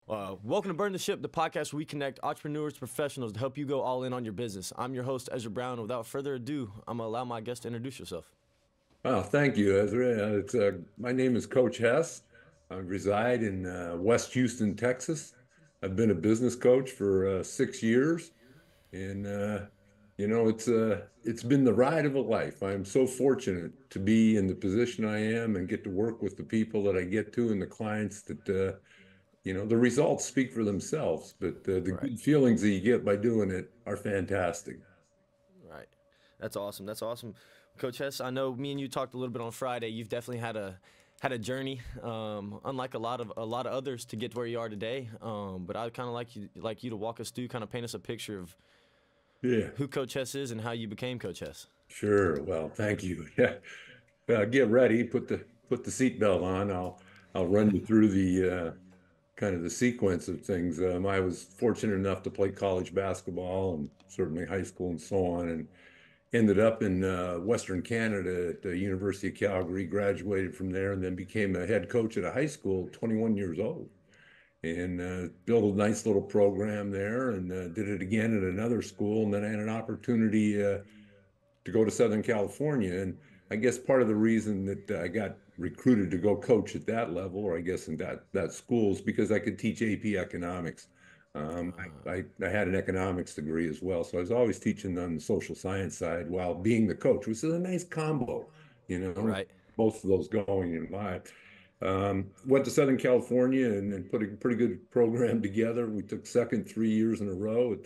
Welcome to Burn the Ship, the podcast where we connect entrepreneurs to professionals to help you go all in on your business. I'm your host, Ezra Brown. And without further ado, I'm going to allow my guest to introduce yourself. Well, thank you, Ezra. My name is Coach Hess. I reside in West Houston, Texas. I've been a business coach for 6 years, and it's been the ride of a life. I'm so fortunate to be in the position I am and get to work with the people that I get to and the clients that the results speak for themselves. But the Right, good feelings that you get by doing it are fantastic. right. That's awesome. That's awesome. Coach Hess, I know me and you talked a little bit on Friday. You've definitely had a journey, unlike a lot of others, to get to where you are today. But I'd kind of like you to walk us through, kind of paint us a picture of Yeah, who Coach Hess is and how you became Coach Hess. sure. Well, thank you. Yeah. Get ready, put the seatbelt on. I'll run you through the kind of the sequence of things. I was fortunate enough to play college basketball and certainly high school and so on, and ended up in Western Canada at the University of Calgary. Graduated from there, and then became a head coach at a high school, 21 years old, and built a nice little program there, and did it again at another school, and then I had an opportunity to go to Southern California. And I guess part of the reason that I got recruited to go coach at that level, or I guess in that school, is because I could teach AP economics. I had an economics degree as well, so I was always teaching on the social science side while being the coach, which is a nice combo, Right. both of those going in my. Went to Southern California and put a pretty good program together. We took second 3 years in a row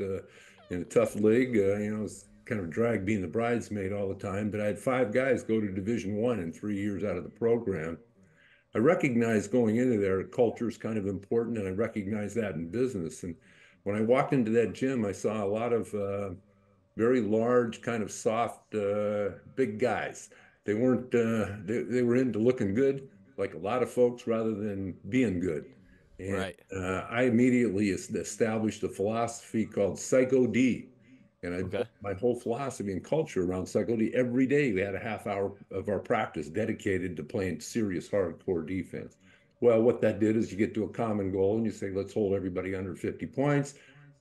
in a tough league. It's kind of a drag being the bridesmaid all the time, but I had five guys go to Division I in 3 years out of the program. I recognized going into there, culture is kind of important, and I recognized that in business. And when I walked into that gym, I saw a lot of very large, kind of soft, big guys. They were into looking good, like a lot of folks, rather than being good. And Right. I immediately established a philosophy called Psycho D. And I Okay. built my whole philosophy and culture around Psycho D. Every day we had a half hour of our practice dedicated to playing serious, hardcore defense. Well, what that did is you get to a common goal and you say, let's hold everybody under 50 points,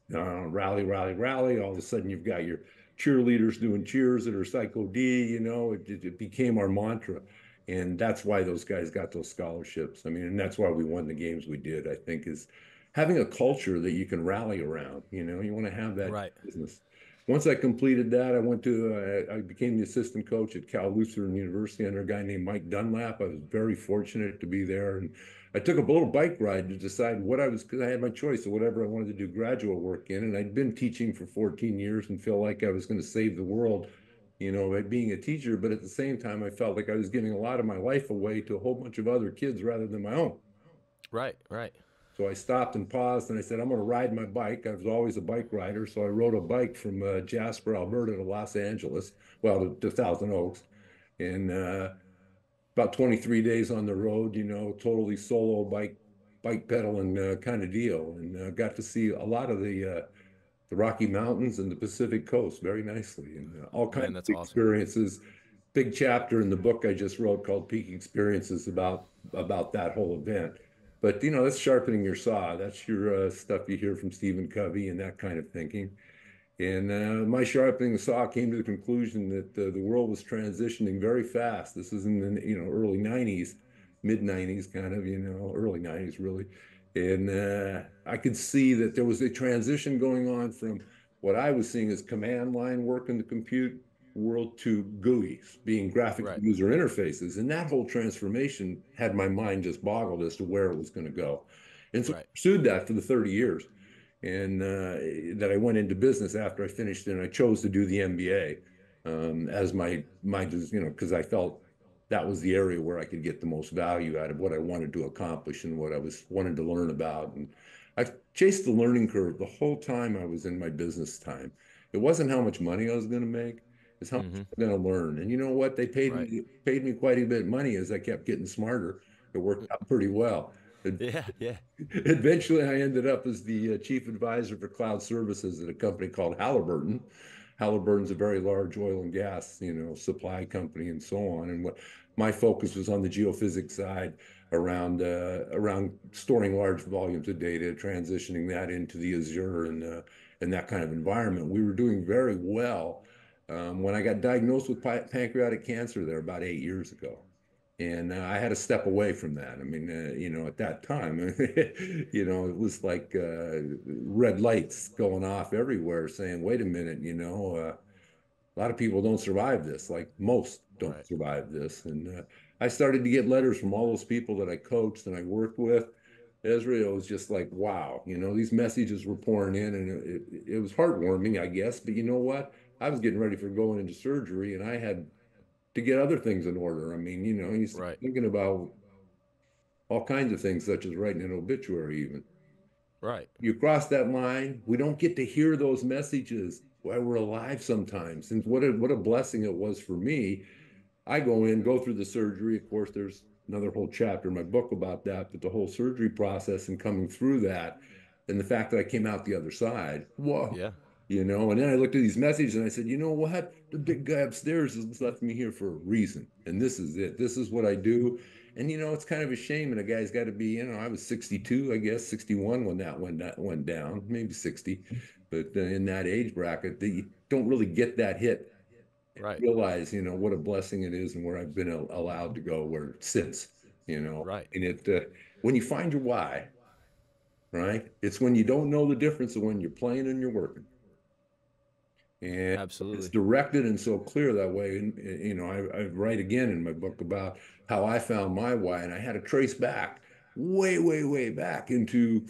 rally, rally, rally. All of a sudden, you've got your cheerleaders doing cheers that are Psycho D. It became our mantra. And that's why those guys got those scholarships. I mean, and that's why we won the games we did, I think, is having a culture that you can rally around. You want to have that Right. business. Once I completed that, I became the assistant coach at Cal Lutheran University under a guy named Mike Dunlap. I was very fortunate to be there. And I took a little bike ride to decide because I had my choice of whatever I wanted to do graduate work in. And I'd been teaching for 14 years and feel like I was going to save the world, by being a teacher. But at the same time, I felt like I was giving a lot of my life away to a whole bunch of other kids rather than my own. Right. Right. So I stopped and paused and I said, I'm going to ride my bike. I was always a bike rider. So I rode a bike from Jasper, Alberta to Los Angeles, well, to Thousand Oaks. And about 23 days on the road, totally solo bike pedaling kind of deal. And got to see a lot of the Rocky Mountains and the Pacific Coast very nicely, and all kinds Man, of that's awesome. experiences. Big chapter in the book I just wrote called Peak Experiences about that whole event. But that's sharpening your saw. That's your stuff you hear from Stephen Covey and that kind of thinking. And my sharpening the saw came to the conclusion that the world was transitioning very fast. This is in the early '90s, mid '90s, kind of early '90s really. And I could see that there was a transition going on from what I was seeing as command line work in the compute world to GUIs, being graphic Right. user interfaces. And that whole transformation had my mind just boggled as to where it was going to go. And so I Right. pursued that for the 30 years and that I went into business after I finished, and I chose to do the MBA as because I felt that was the area where I could get the most value out of what I wanted to accomplish and what I was wanted to learn about. And I chased the learning curve the whole time I was in my business time. It wasn't how much money I was going to make; it's how much Mm-hmm. I'm going to learn. And you know what? They Right. paid me quite a bit of money as I kept getting smarter. It worked out pretty well. Yeah. Yeah. Eventually, I ended up as the chief advisor for cloud services at a company called Halliburton. Halliburton's a very large oil and gas, supply company and so on. And what my focus was on the geophysics side. around storing large volumes of data, transitioning that into the Azure and that kind of environment. We were doing very well when I got diagnosed with pancreatic cancer there about 8 years ago. And I had to step away from that. I mean, at that time, it was like red lights going off everywhere saying, wait a minute, a lot of people don't survive this, like most don't Right. survive this. And I started to get letters from all those people that I coached and I worked with. Israel was just like, wow, these messages were pouring in and it was heartwarming, I guess. But you know what? I was getting ready for going into surgery and I had to get other things in order. I mean, you start Right. thinking about all kinds of things, such as writing an obituary, even. Right. You cross that line, we don't get to hear those messages while we're alive sometimes. And what a blessing it was for me. I go in, go through the surgery. Of course, there's another whole chapter in my book about that, but the whole surgery process and coming through that, and the fact that I came out the other side, whoa, Yeah. And then I looked at these messages and I said, you know what? The big guy upstairs has left me here for a reason. And this is it. This is what I do. And it's kind of a shame. And a guy's got to be, I was 62, I guess, 61 when that went down, maybe 60. But in that age bracket, you don't really get that hit and Right. realize, what a blessing it is and where I've been allowed to go where since, Right. and when you find your why, right? It's when you don't know the difference of when you're playing and you're working. And it's Absolutely. directed and so clear that way. And, I write again in my book about how I found my why, and I had to trace back way, way, way back into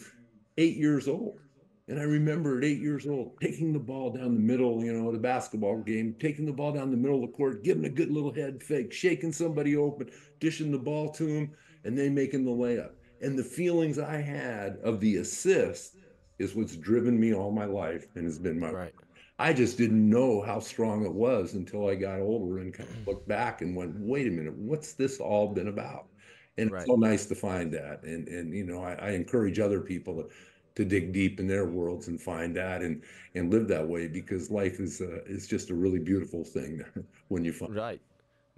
8 years old. And I remember at 8 years old, taking the ball down the middle, the basketball game, taking the ball down the middle of the court, giving a good little head fake, shaking somebody open, dishing the ball to him, and then making the layup. And the feelings I had of the assist is what's driven me all my life and has been my. Right. I just didn't know how strong it was until I got older and kind of looked back and went, wait a minute, what's this all been about? And it's Right. so nice to find that. And I encourage other people to dig deep in their worlds and find that and live that way because life is just a really beautiful thing when you find. Right.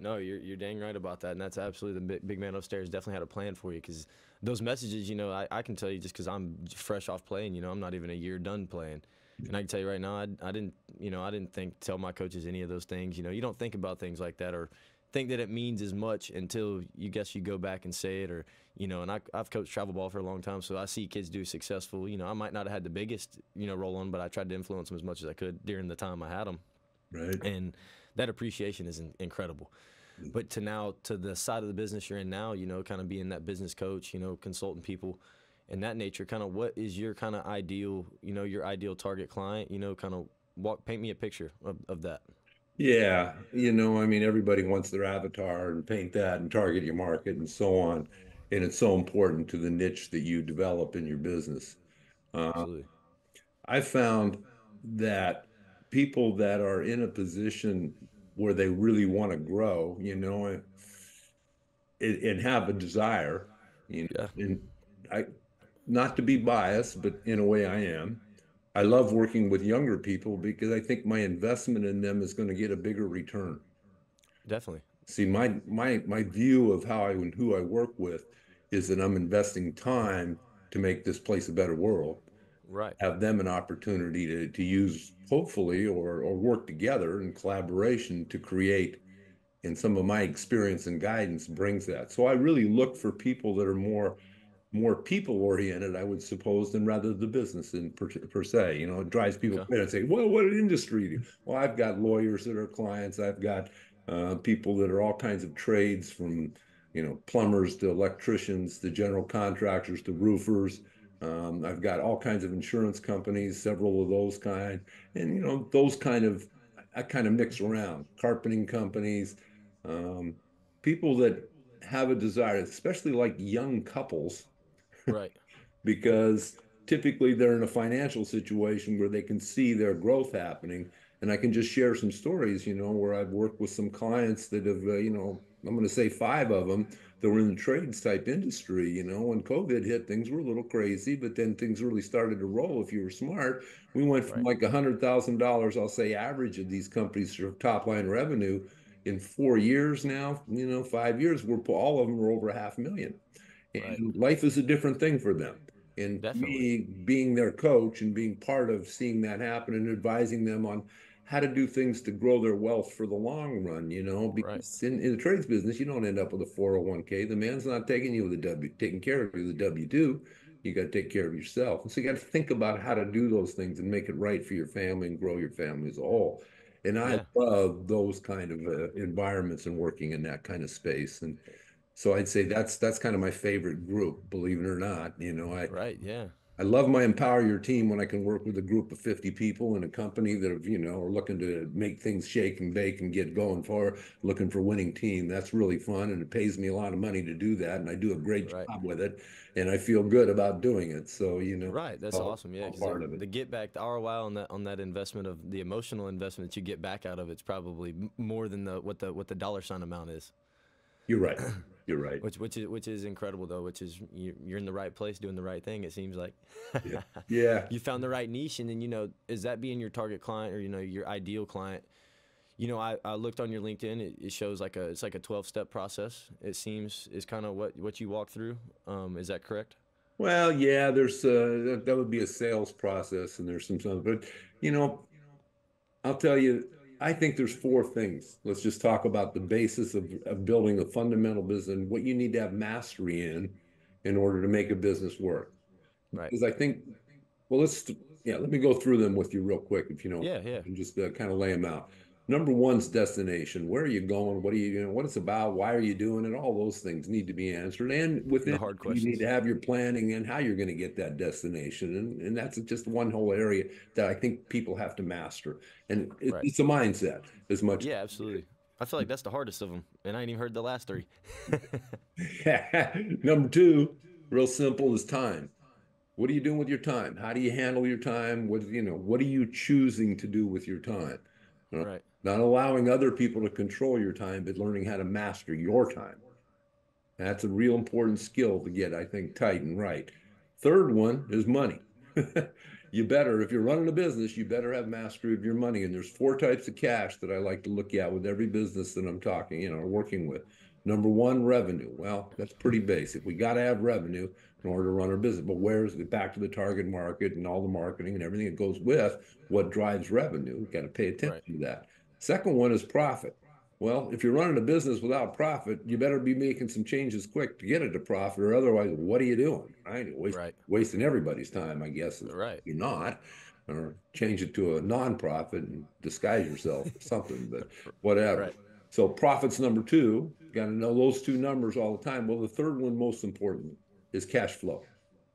No, you're dang right about that, and that's absolutely the big man upstairs definitely had a plan for you because those messages, I can tell you just because I'm fresh off playing, I'm not even a year done playing, and I can tell you right now, I didn't, I didn't tell my coaches any of those things. You don't think about things like that or think that it means as much until you go back and say it or and I've coached travel ball for a long time, so I see kids do successful. I might not have had the biggest role on, but I tried to influence them as much as I could during the time I had them, Right. and that appreciation is incredible. But to the side of the business you're in now, kind of being that business coach, consulting people and that nature, kind of what is your kind of ideal, your ideal target client, kind of paint me a picture of that. Yeah, I mean, everybody wants their avatar and paint that and target your market and so on. And it's so important to the niche that you develop in your business. Uh, Absolutely. I found that people that are in a position where they really want to grow, and have a desire, Yeah, and I, not to be biased, but in a way I am. I love working with younger people because I think my investment in them is going to get a bigger return. definitely. See, my view of how I and who I work with is that I'm investing time to make this place a better world, Right. have them an opportunity to use hopefully or work together in collaboration to create. And some of my experience and guidance brings that. So I really look for people that are more people oriented, I would suppose, than rather the business in per se. It drives people Okay. crazy and say, well, what industry do you? Well, I've got lawyers that are clients. I've got people that are all kinds of trades from, plumbers to electricians to general contractors to roofers. I've got all kinds of insurance companies, several of those kind, and those I kind of mix around. Carpeting companies, um, people that have a desire, especially like young couples Right. because typically they're in a financial situation where they can see their growth happening. And I can just share some stories, where I've worked with some clients that have, I'm going to say five of them that were in the trades type industry. When COVID hit, things were a little crazy, but then things really started to roll if you were smart. We went from Right. like $100,000, I'll say average of these companies for top line revenue in 4 years now, 5 years, we're all of them are over 500,000. Right. And life is a different thing for them. And Definitely. me being their coach and being part of seeing that happen and advising them on how to do things to grow their wealth for the long run, Right. because in the trades business, you don't end up with a 401k. The man's not taking you with a taking care of you with a W-2. You got to take care of yourself. And so you got to think about how to do those things and make it right for your family and grow your family as a whole. And I Yeah. love those kind of environments and working in that kind of space. And so I'd say that's kind of my favorite group, believe it or not. Right. Yeah. I love my empower your team when I can work with a group of 50 people in a company that are looking to make things shake and bake and get going for looking for winning team. That's really fun and it pays me a lot of money to do that and I do a great Right. job with it and I feel good about doing it. So, Right. That's awesome. Yeah, all because part of it. the get back, the ROI on that investment of the emotional investment that you get back out of it's probably more than the dollar sign amount is. You're right. You're right. Which is incredible though. Which is you're in the right place doing the right thing. It seems like Yeah. Yeah. you found the right niche, and then is that being your target client or your ideal client? I looked on your LinkedIn. It shows it's like a 12-step process. It seems is kind of what you walk through. Is that correct? Well, yeah, there's that would be a sales process and there's but you know, I'll tell you, I think there's four things. Let's just talk about the basis of building a fundamental business and what you need to have mastery in order to make a business work. Right. Because I think, well, let me go through them with you real quick, if you know, Yeah. Yeah. and just kind of lay them out. Number one's destination. Where are you going? What are what it's about? Why are you doing it? All those things need to be answered. And within The that, hard you need questions. to have your planning and how you're going to get that destination. And that's just one whole area that I think people have to master. And Right. it's a mindset as much. Yeah. Absolutely. I feel like that's the hardest of them, and I ain't even heard the last three. Number two, real simple, is time. What are you doing with your time? How do you handle your time? What are you choosing to do with your time? Right. Not allowing other people to control your time, but learning how to master your time. That's a real important skill to get, I think, tight and right. Third one is money. You better, if you're running a business, you better have mastery of your money. And there's four types of cash that I like to look at with every business that I'm talking, or working with. Number one, revenue. Well, that's pretty basic. We got to have revenue in order to run our business. But where's it back to the target market and all the marketing and everything that goes with what drives revenue? We got to pay Right. attention to that. Second one is profit. Well, if you're running a business without profit, you better be making some changes quick to get it to profit, or otherwise, what are you doing? Right? Right. Wasting everybody's time, I guess, if Right. you're not, or change it to a non-profit and disguise yourself or something, but whatever. Right. So profit's number two. Got to know those two numbers all the time. Well, the third one, most important, is cash flow.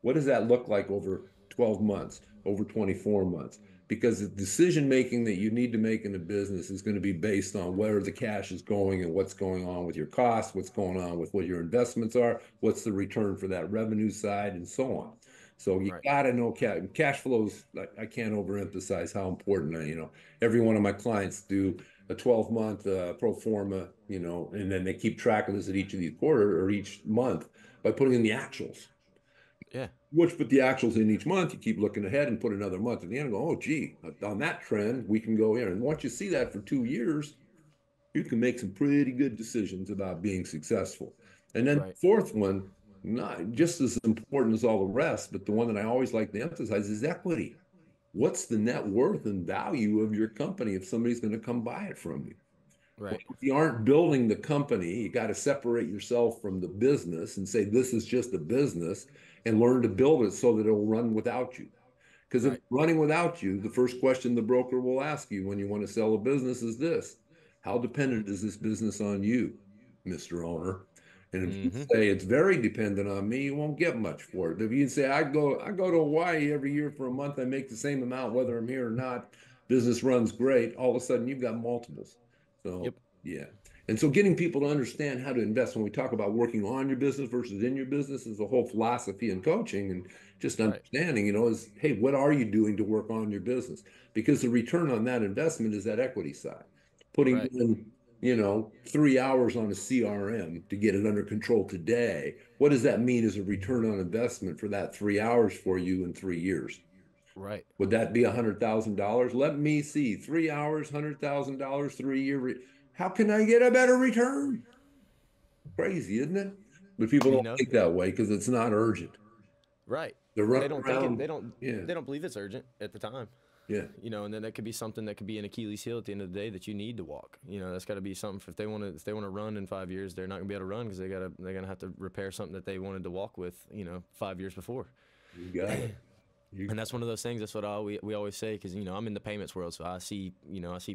What does that look like over 12 months, over 24 months? Because the decision making that you need to make in a business is going to be based on where the cash is going and what's going on with your costs, what's going on with what your investments are, what's the return for that revenue side, and so on. So you Right. got to know cash flows. I can't overemphasize how important. Every one of my clients do a 12-month pro forma, and then they keep track of this at each of these quarter or each month by putting in the actuals. Yeah. Once you put the actuals in each month, you keep looking ahead and put another month at the end and go, oh, gee, on that trend, we can go in. And once you see that for 2 years, you can make some pretty good decisions about being successful. And then Right. the fourth one, not just as important as all the rest, but the one that I always like to emphasize is equity. What's the net worth and value of your company if somebody's going to come buy it from you? Well, Right. if you aren't building the company, you got to separate yourself from the business and say, this is just a business and learn to build it so that it'll run without you. Because if Right. it's running without you, the first question the broker will ask you when you want to sell a business is this: how dependent is this business on you, Mr. Owner? And if you Mm-hmm. say it's very dependent on me, you won't get much for it. If you say I go to Hawaii every year for a month, I make the same amount whether I'm here or not, business runs great, all of a sudden you've got multiples. So Yep. yeah. And so getting people to understand how to invest when we talk about working on your business versus in your business is a whole philosophy in coaching and just Right. understanding, is, hey, what are you doing to work on your business? Because the return on that investment is that equity side. Putting Right. in, 3 hours on a CRM to get it under control today. What does that mean as a return on investment for that 3 hours for you in 3 years? Right. Would that be $100,000? Let me see. 3 hours, $100,000, 3 year. How can I get a better return? Crazy, isn't it? But people You don't know, think that way because it's not urgent. right? They're They running don't think it. around. Yeah, They don't believe it's urgent at the time. yeah, You know, and then that could be something that could be an Achilles heel at the end of the day that you need to walk. You know, that's got to be something. If they want to run in 5 years, they're not gonna be able to run because they're gonna have to repair something that they wanted to walk with. You know, 5 years before. you got it. You, And that's one of those things. That's what we always say because you know I'm in the payments world, so I see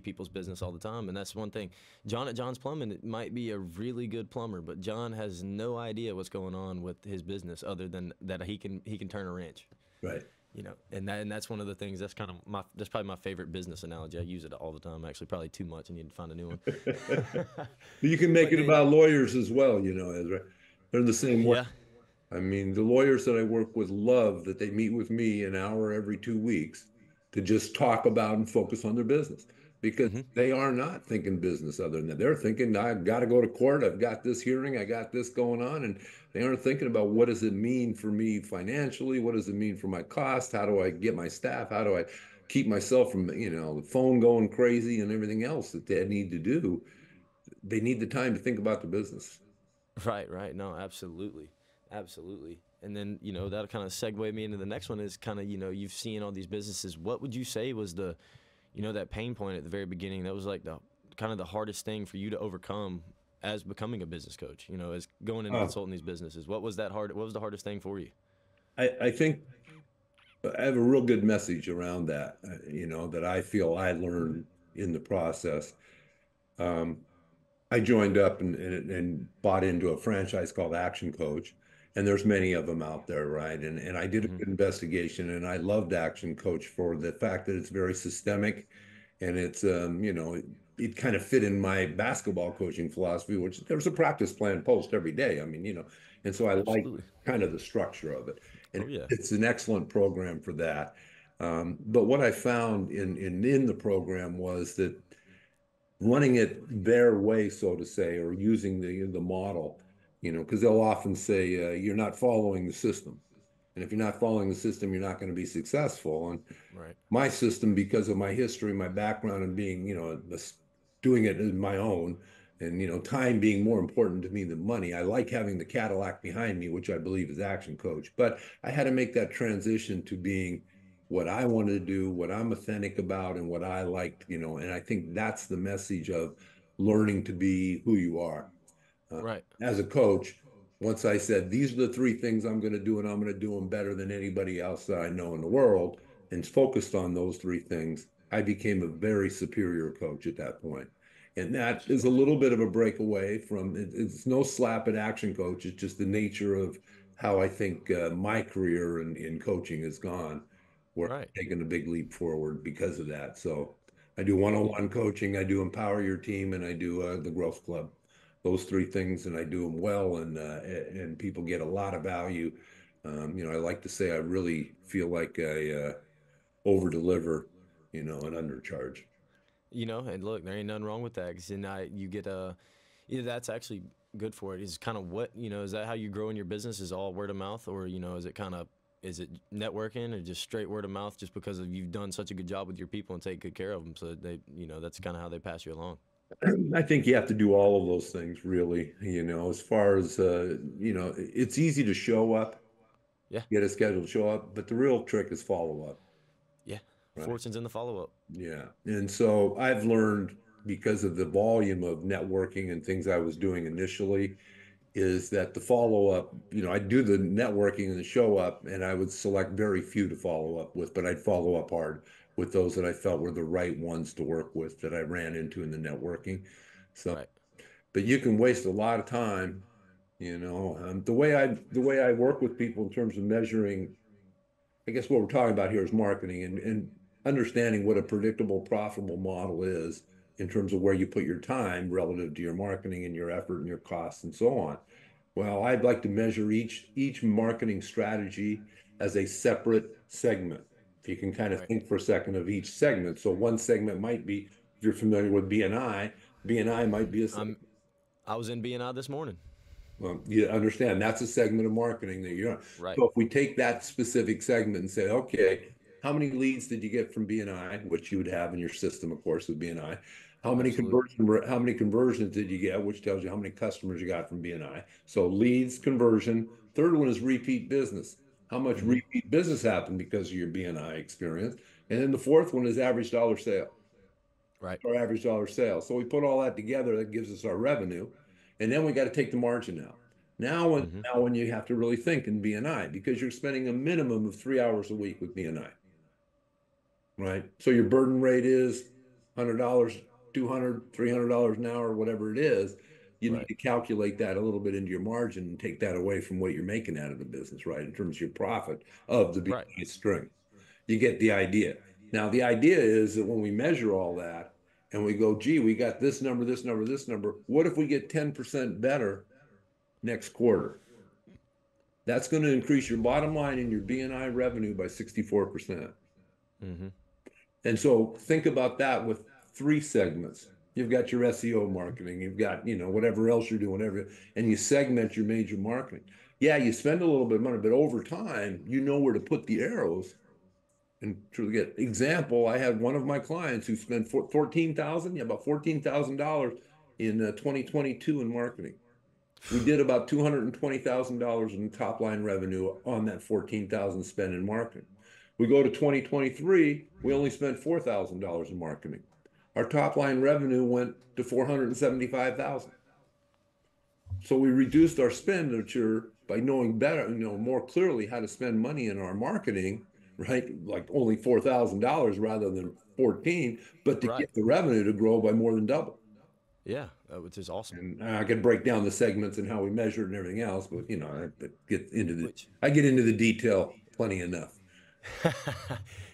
people's business all the time, and that's one thing. John at John's Plumbing might be a really good plumber, but John has no idea what's going on with his business other than that he can turn a wrench. right. You know, and that's one of the things. That's probably my favorite business analogy. I use it all the time. Actually, probably too much. I need to find a new one. You can make But it then, about lawyers as well, Ezra. They're the same way. yeah, I mean, the lawyers that I work with love that they meet with me an hour every 2 weeks to just talk about and focus on their business because hmm they are not thinking business other than that. They're thinking, I've got to go to court. I've got this hearing. I got this going on. And they aren't thinking about what does it mean for me financially? What does it mean for my cost? How do I get my staff? How do I keep myself from, the phone going crazy and everything else that they need to do? They need the time to think about the business. right. No, absolutely, absolutely. And then you know that'll kind of segue me into the next one is kind of you've seen all these businesses. What would you say was the that pain point at the very beginning? That was like the kind of the hardest thing for you to overcome as becoming a business coach. You know, as going into Uh, consulting these businesses. What was that hard? What was the hardest thing for you? I think I have a real good message around that, that I feel I learned in the process. Um, I joined up and bought into a franchise called Action Coach, and there's many of them out there, right? And I did a hmm good investigation, and I loved Action Coach for the fact that it's very systemic, and it's it kind of fit in my basketball coaching philosophy, which there's a practice plan post every day. I mean, and so I like Absolutely. kind of the structure of it, and Oh yeah. it's an excellent program for that. But what I found in the program was that running it their way, so to say, or using the model, because they'll often say you're not following the system, and if you're not following the system, you're not going to be successful. And Right. my system, because of my history, my background, and being, doing it as my own, and time being more important to me than money. I like having the Cadillac behind me, which I believe is Action Coach. But I had to make that transition to being what I wanted to do, what I'm authentic about, and what I liked, and I think that's the message of learning to be who you are. Uh, Right. as a coach, once I said, these are the three things I'm going to do, and I'm going to do them better than anybody else that I know in the world, and focused on those three things, I became a very superior coach at that point. And that is a little bit of a breakaway from it's no slap at action coach. It's just the nature of how I think my career in coaching has gone, where Right. I've taken a big leap forward because of that. So I do You, one-on-one coaching, I do empower your team, and I do the growth club, those three things, and I do them well, and people get a lot of value. I like to say I really feel like I over deliver, and undercharge. and look, there ain't nothing wrong with that. Cause then you get either that's actually good for it. Is kind of what is that how you grow in your business? Is all word of mouth, or is it kind of is it networking or just straight word of mouth? Just because of you've done such a good job with your people and take good care of them, so they that's kind of how they pass you along. I think you have to do all of those things, really. As far as it's easy to show up, Yeah, get a schedule, show up, but the real trick is follow up, yeah. right? Fortune's in the follow up. Yeah. And so I've learned because of the volume of networking and things I was doing initially, is that the follow up, I do the networking and the show up, and I would select very few to follow up with, but I'd follow up hard with those that I felt were the right ones to work with that I ran into in the networking. So, Right. but you can waste a lot of time, the way I work with people in terms of measuring. I guess what we're talking about here is marketing and understanding what a predictable, profitable model is in terms of where you put your time relative to your marketing and your effort and your costs and so on. Well, I'd like to measure each marketing strategy as a separate segment. If you can kind of Right. think for a second of each segment. So one segment might be, if you're familiar with BNI, BNI might be a segment. I was in BNI this morning. Well, you understand that's a segment of marketing that you're. Right. So if we take that specific segment and say, okay, how many leads did you get from BNI, which you would have in your system, of course, with BNI? Absolutely. How many conversions did you get, which tells you how many customers you got from BNI. So leads, conversion. Third one is repeat business. How much Hmm. repeat business happened because of your BNI experience? And then the fourth one is average dollar sale, Right. our average dollar sale. So we put all that together, that gives us our revenue. And then we got to take the margin out. Hmm. Now when you have to really think in BNI, because you're spending a minimum of 3 hours a week with BNI, right? So your burden rate is $100, $200, $300 an hour, whatever it is. You need Right. to calculate that a little bit into your margin and take that away from what you're making out of the business, right? In terms of your profit of the Right. BNI string. You get the idea. Now, the idea is that when we measure all that and we go, gee, we got this number, this number, this number, what if we get 10% better next quarter? That's going to increase your bottom line in your BNI revenue by 64%. Hmm. And so think about that with three segments. You've got your SEO marketing, you've got, whatever else you're doing, and you segment your major marketing. Yeah, you spend a little bit of money, but over time, you know where to put the arrows and truly get. Example, I had one of my clients who spent 14,000, yeah, about $14,000 in 2022 in marketing. We did about $220,000 in top line revenue on that 14,000 spent in marketing. We go to 2023, we only spent $4,000 in marketing. Our top line revenue went to 475,000. So we reduced our expenditure by knowing better, more clearly how to spend money in our marketing, right? Like only $4,000 rather than 14, but to Right. get the revenue to grow by more than double. Yeah. Which is awesome. And I could break down the segments and how we measure it and everything else, but Which I get into the detail plenty enough.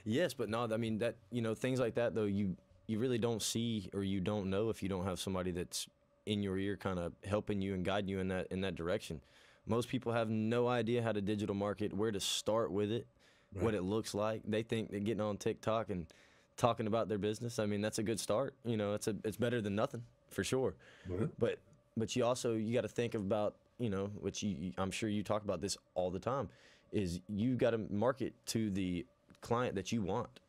yes, but no, I mean that things like that though you really don't see or you don't know if you don't have somebody that's in your ear kind of helping you and guiding you in that direction. Most people have no idea how to digital market, where to start with it, what Right. it looks like. They think that getting on TikTok and talking about their business, I mean, that's a good start. It's better than nothing for sure. Well, But you got to think about which I'm sure you talk about this all the time, is you got to market to the client that you want.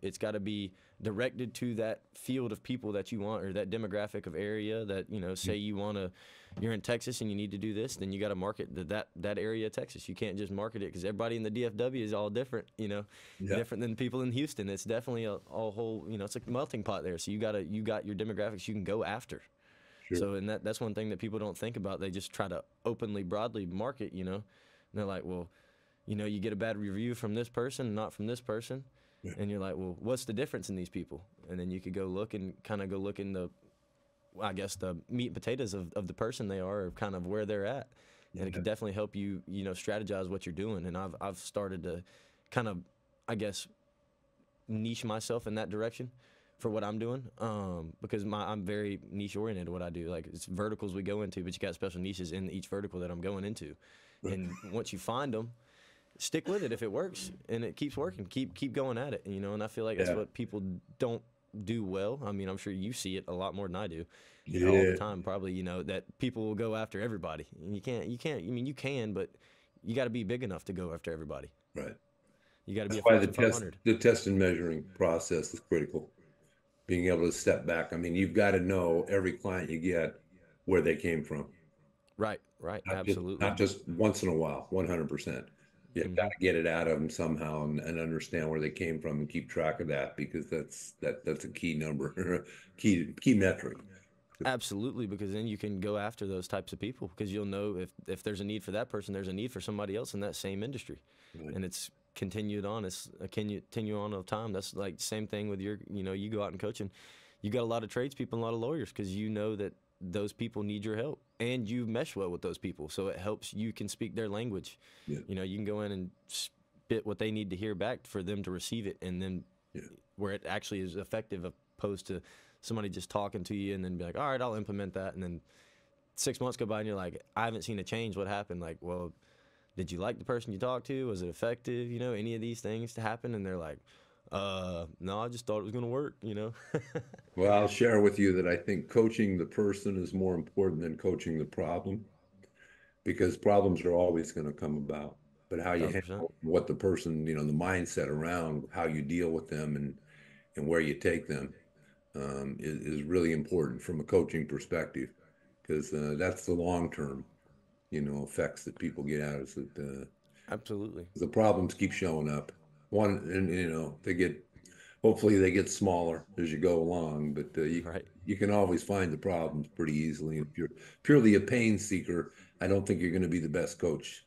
It's got to be directed to that field of people that you want, or that demographic of area that say you're in Texas and you need to do this, then you got to market that area of Texas. You can't just market it because everybody in the DFW is all different. yeah, Different than people in Houston. It's definitely a whole. It's a melting pot there. So you got your demographics you can go after. sure. So, and that's one thing that people don't think about. They just try to openly, broadly market, and they're like, well, you get a bad review from this person, not from this person. Yeah, And you're like, well, what's the difference in these people? And then you could go look and kind of go look in I guess, the meat and potatoes of the person they are, or kind of where they're at. And it yeah, could definitely help you, strategize what you're doing. And I've started to kind of, I guess, niche myself in that direction for what I'm doing, because I'm very niche oriented what I do. Like, it's verticals we go into, but you got special niches in each vertical that I'm going into. right. And once you find them, stick with it. If it works and it keeps working, keep going at it. And I feel like that's Yeah, what people don't do well. I mean, I'm sure you see it a lot more than I do, all the yeah, time. Probably, that people will go after everybody, and you can't. I mean, you can, but you got to be big enough to go after everybody. right. You got to be That's a why Fortune 500. the test and measuring process is critical. Being able to step back. I mean, you've got to know every client you get where they came from. Right, right, Not absolutely. just once in a while, 100%. You've got Hmm. to get it out of them somehow and understand where they came from and keep track of that because that's a key number, key metric. Absolutely, because then you can go after those types of people, because you'll know if there's a need for that person, there's a need for somebody else in that same industry, Right. and it's continued on. It's a continue on of time. That's like the same thing with you go out and coaching. You got a lot of tradespeople and a lot of lawyers, because you know that those people need your help, and you mesh well with those people, so it helps. You can speak their language. Yeah. You can go in and spit what they need to hear back for them to receive it, and then Yeah. where it actually is effective, opposed to somebody just talking to you and then be like, all right, I'll implement that. And then 6 months go by and you're like, I haven't seen a change. What happened? Like, well, did you like the person you talked to? Was it effective? Any of these things to happen? And they're like, no, I just thought it was going to work. Well, I'll share with you that I think coaching the person is more important than coaching the problem because problems are always going to come about. But how you 1,000%. handle what the person, the mindset around how you deal with them and where you take them. is really important from a coaching perspective because that's the long term, effects that people get out is that Absolutely. the problems keep showing up. One, and they get hopefully they get smaller as you go along, but Right. you can always find the problems pretty easily. If you're purely a pain seeker, I don't think you're going to be the best coach.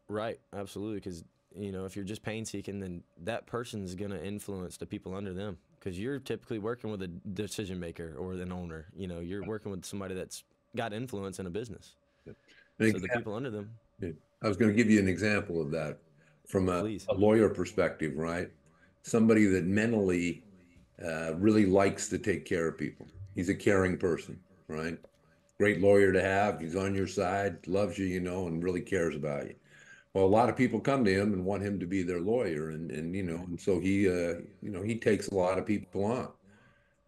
Right. Absolutely. Because, if you're just pain seeking, then that person's going to influence the people under them. Because you're typically working with a decision maker or an owner. You're working with somebody that's got influence in a business. An So the example, people under them, I was going to give you an example of that from please. a lawyer perspective, right? Somebody that mentally really likes to take care of people. He's a caring person, right? Great lawyer to have. He's on your side, loves you, and really cares about you. Well, a lot of people come to him and want him to be their lawyer, Right. and so he takes a lot of people on.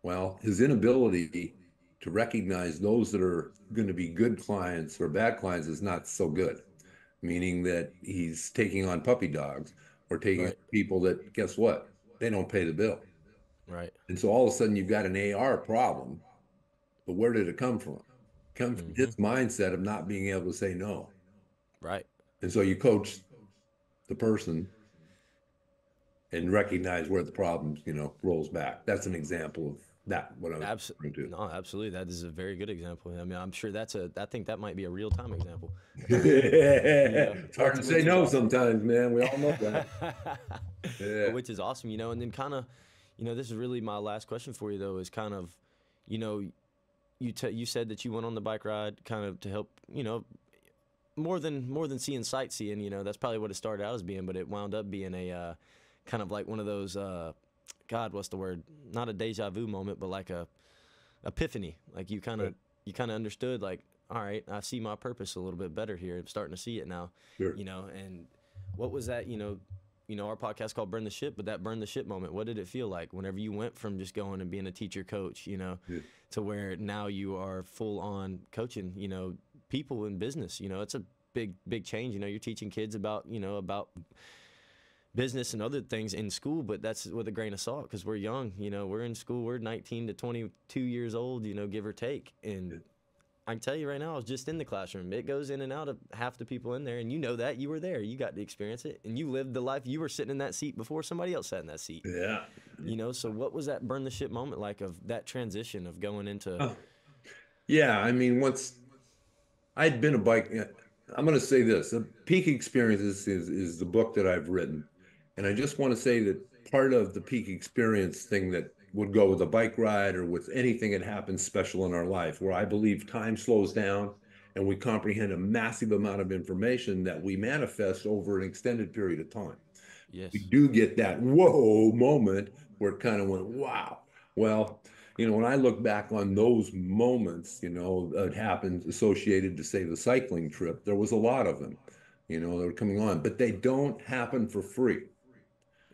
Well, his inability to recognize those that are going to be good clients or bad clients is not so good, meaning that he's taking on puppy dogs or taking on Right. people that, guess what? They don't pay the bill. Right. And so all of a sudden you've got an AR problem, but where did it come from? It comes from his Mm-hmm. mindset of not being able to say no. Right. And so you coach the person and recognize where the problems, rolls back. That's an example of that, what I was referring to. No, absolutely. That is a very good example. I mean, I'm sure I think that might be a real time example. It's hard to say Which is no awesome. sometimes, man. We all know that. But Yeah. which is awesome, and then kind of, this is really my last question for you though. Is kind of, you know, you said that you went on the bike ride kind of to help, more than seeing sightseeing. That's probably what it started out as being, but it wound up being a kind of like one of those God, what's the word? Not a deja vu moment, but like a epiphany. Like Right. you kind of understood like, all right, I see my purpose a little bit better here. I'm starting to see it now, Sure. and what was that, our podcast called Burn the Ship, but that burn the ship moment, what did it feel like whenever you went from just going and being a teacher coach, Yeah. to where now you are full on coaching, people in business, it's a big change. You're teaching kids about business and other things in school, but that's with a grain of salt because we're young. We're in school. We're 19 to 22 years old. Give or take. And Yeah. I can tell you right now, I was just in the classroom. It goes in and out of half the people in there, and that you were there. You got to experience it, and you lived the life. You were sitting in that seat before somebody else sat in that seat. Yeah. So what was that burn the ship moment like of that transition of going into? Oh, yeah. I mean, once I'd been a bike, I'm going to say this: the Peak Experiences is the book that I've written, and I just want to say that part of the peak experience thing that would go with a bike ride or with anything that happens special in our life, where I believe time slows down and we comprehend a massive amount of information that we manifest over an extended period of time. We Yes. do get that whoa moment where it kind of went, wow. Well, when I look back on those moments, that happened associated to say the cycling trip, there was a lot of them, that were coming on, but they don't happen for free.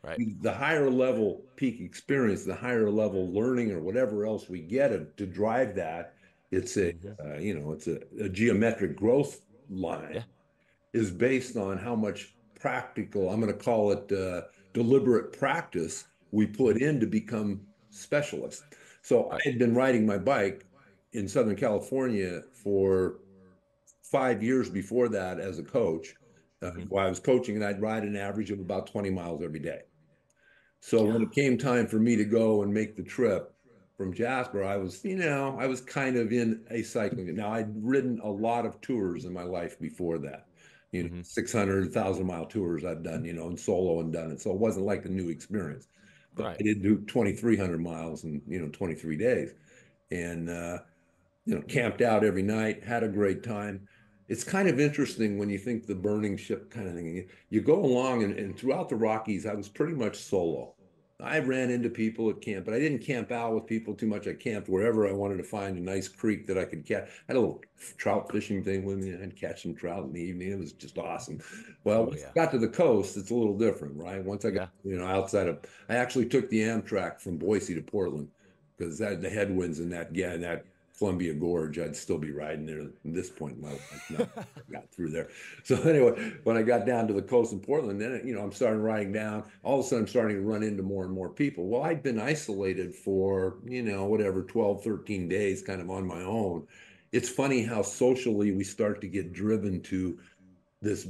Right. The higher level peak experience, the higher level learning or whatever else we get to drive that, it's Mm-hmm. a geometric growth line Yeah. is based on how much practical, I'm going to call it deliberate practice we put Mm-hmm. in to become specialists. So Right. I had been riding my bike in Southern California for 5 years before that as a coach. Mm-hmm. While I was coaching, and I'd ride an average of about 20 miles every day. So Yeah. when it came time for me to go and make the trip from Jasper, I was kind of in a cycling. Now I'd ridden a lot of tours in my life before that, Mm-hmm. 600,000 mile tours I've done, and solo and done it. So it wasn't like a new experience, but Right. I did do 2,300 miles in, 23 days and, camped out every night, had a great time. It's kind of interesting when you think the burning ship kind of thing. You go along, and throughout the Rockies, I was pretty much solo. I ran into people at camp, but I didn't camp out with people too much. I camped wherever I wanted to find a nice creek that I could catch. I had a little trout fishing thing with me. I'd catch some trout in the evening. It was just awesome. Well, Oh once yeah. I got to the coast, it's a little different, right? Once I got, Yeah. outside of, I actually took the Amtrak from Boise to Portland because that the headwinds in that Columbia Gorge, I'd still be riding there at this point in my life. Not got through there. So anyway, when I got down to the coast in Portland, then I'm starting riding down. All of a sudden, I'm starting to run into more and more people. Well, I'd been isolated for whatever 12, 13 days, kind of on my own. It's funny how socially we start to get driven to this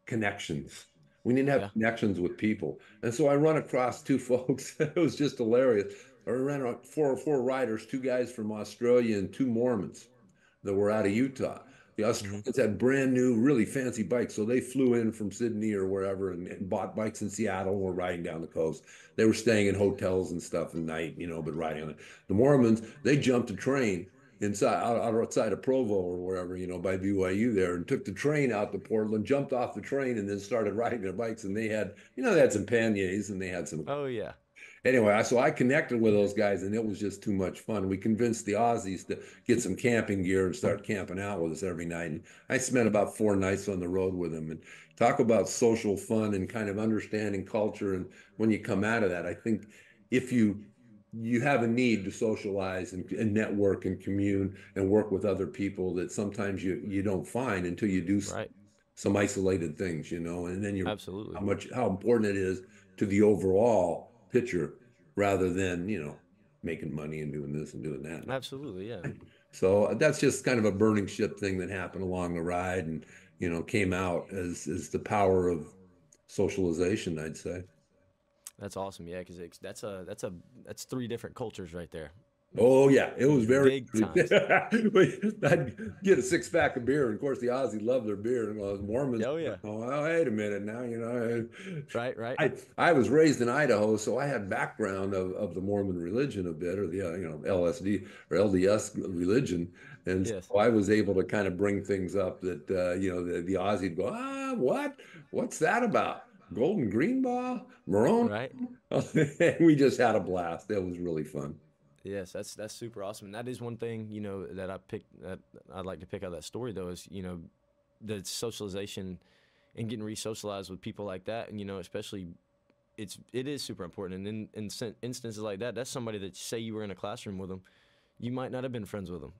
connections. We need to have Yeah. connections with people. And so I run across two folks. It was just hilarious. I ran four riders, two guys from Australia and two Mormons that were out of Utah. The Hmm. Australians had brand new, really fancy bikes. So they flew in from Sydney or wherever and bought bikes in Seattle and were riding down the coast. They were staying in hotels and stuff at night, but riding on it. The Mormons, they jumped a train outside of Provo or wherever, by BYU there, and took the train out to Portland, jumped off the train, and then started riding their bikes. And they had some panniers and they had some. Oh yeah. Anyway, so I connected with those guys, and it was just too much fun. We convinced the Aussies to get some camping gear and start camping out with us every night. And I spent about 4 nights on the road with them. And talk about social fun and kind of understanding culture. And when you come out of that, I think if you have a need to socialize and network and commune and work with other people that sometimes you don't find until you do Right. some isolated things, and then you Absolutely. how important it is to the overall picture rather than, making money and doing this and doing that. Absolutely. Yeah. So that's just kind of a burning ship thing that happened along the ride and, came out as the power of socialization, I'd say. That's awesome. Yeah, because that's three different cultures right there. Oh yeah, it was very. Big times. I'd get a 6 pack of beer, and of course the Aussies love their beer, and the Mormons. Oh yeah. Oh, well, wait a minute now, Right. Right. I was raised in Idaho, so I had background of the Mormon religion a bit, or the LSD or LDS religion, and Yes. so I was able to kind of bring things up that the Aussies go, what's that about? Golden Green Ball, Moroni? Right. We just had a blast. That was really fun. Yes, that's super awesome. And that is one thing, that I'd like to pick out of that story though is, the socialization and getting re-socialized with people like that. And, especially it is super important. And in instances like that, that's somebody that say you were in a classroom with them, you might not have been friends with them.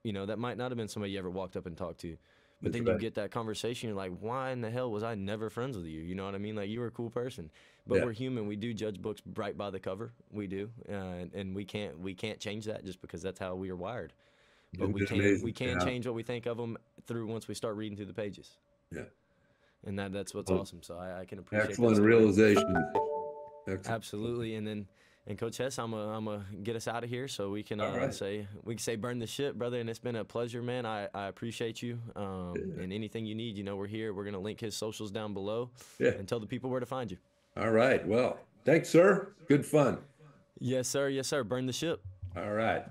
That might not have been somebody you ever walked up and talked to. But That's then you right. get that conversation, you're like, why in the hell was I never friends with you? You know what I mean? Like, you were a cool person. But Yeah. we're human. We do judge books right by the cover. We do, and we can't change that just because that's how we are wired. But Isn't we it can we amazing? can Yeah. change what we think of them through once we start reading through the pages, Yeah. and that's what's Well, awesome. So I can appreciate that excellent story. realization. Excellent. Absolutely, and Coach Hess, I'm get us out of here so we can All right. say burn the ship, brother. And it's been a pleasure, man. I appreciate you. And anything you need, we're here. We're gonna link his socials down below, Yeah. and tell the people where to find you. All right. Well, thanks, sir. Good fun. Yes, sir. Yes, sir. Burn the ship. All right.